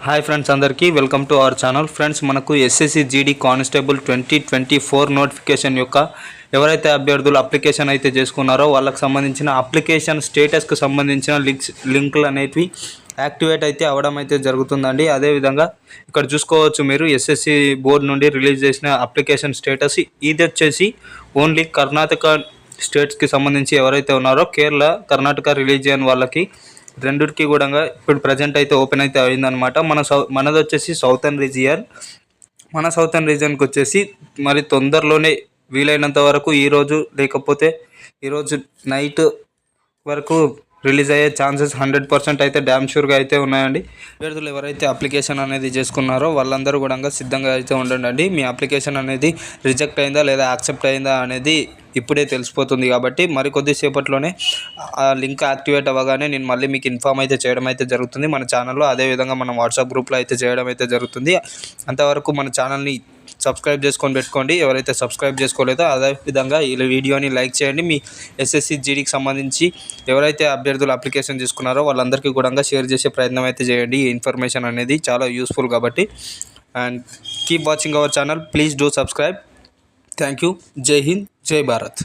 Hi friends, అందరికీ welcome to our channel. Friends, మనకు SSC GD constable 2024 notification యొక్క ఎవరైతే అభ్యర్థులు అప్లికేషన్ అయితే చేసుకున్నారో వాళ్ళకి సంబంధించిన అప్లికేషన్ స్టేటస్కి సంబంధించిన లింకులు అనేవి యాక్టివేట్ అయితే అవ్వడం అయితే జరుగుతుందండి. అదేవిధంగా ఇక్కడ చూసుకోవచ్చు మీరు ఎస్ఎస్సి బోర్డు నుండి రిలీజ్ చేసిన అప్లికేషన్ స్టేటస్ ఇది వచ్చేసి ఓన్లీ కర్ణాటక స్టేట్స్కి సంబంధించి ఎవరైతే ఉన్నారో కేరళ, కర్ణాటక రిలీజియన్ వాళ్ళకి రెండుకి కూడా ఇప్పుడు ప్రజెంట్ అయితే ఓపెన్ అయితే అయిందనమాట. మనది వచ్చేసి సౌతర్న్ రీజియన్. మన సౌతర్న్ రీజియన్కి వచ్చేసి మరి తొందరలోనే వీలైనంత వరకు ఈరోజు లేకపోతే ఈరోజు నైట్ వరకు రిలీజ్ అయ్యే ఛాన్సెస్ 100% అయితే డ్యామ్ షూర్గా అయితే ఉన్నాయండి. అభ్యర్థులు ఎవరైతే అప్లికేషన్ అనేది చేసుకున్నారో వాళ్ళందరూ కూడా సిద్ధంగా అయితే ఉండండి. మీ అప్లికేషన్ అనేది రిజెక్ట్ అయిందా లేదా యాక్సెప్ట్ అయిందా అనేది ఇప్పుడే తెలిసిపోతుంది. కాబట్టి మరికొద్దిసేపట్లోనే ఆ లింక్ యాక్టివేట్ అవ్వగానే నేను మళ్ళీ మీకు ఇన్ఫామ్ అయితే చేయడం అయితే జరుగుతుంది మన ఛానల్లో. అదేవిధంగా మన వాట్సాప్ గ్రూప్లో అయితే చేయడం అయితే జరుగుతుంది. అంతవరకు మన ఛానల్ని సబ్స్క్రైబ్ చేసుకొని పెట్టుకోండి ఎవరైతే సబ్స్క్రైబ్ చేసుకోలేదో. అదేవిధంగా ఈ వీడియోని లైక్ చేయండి. మీ ఎస్ఎస్సి జీడీకి సంబంధించి ఎవరైతే అభ్యర్థులు అప్లికేషన్ చేసుకున్నారో వాళ్ళందరికీ కూడా షేర్ చేసే ప్రయత్నం అయితే చేయండి. ఈ ఇన్ఫర్మేషన్ అనేది చాలా యూస్ఫుల్ కాబట్టి. And keep watching our channel. Please do subscribe. Thank you. జై హింద్, జై భారత్.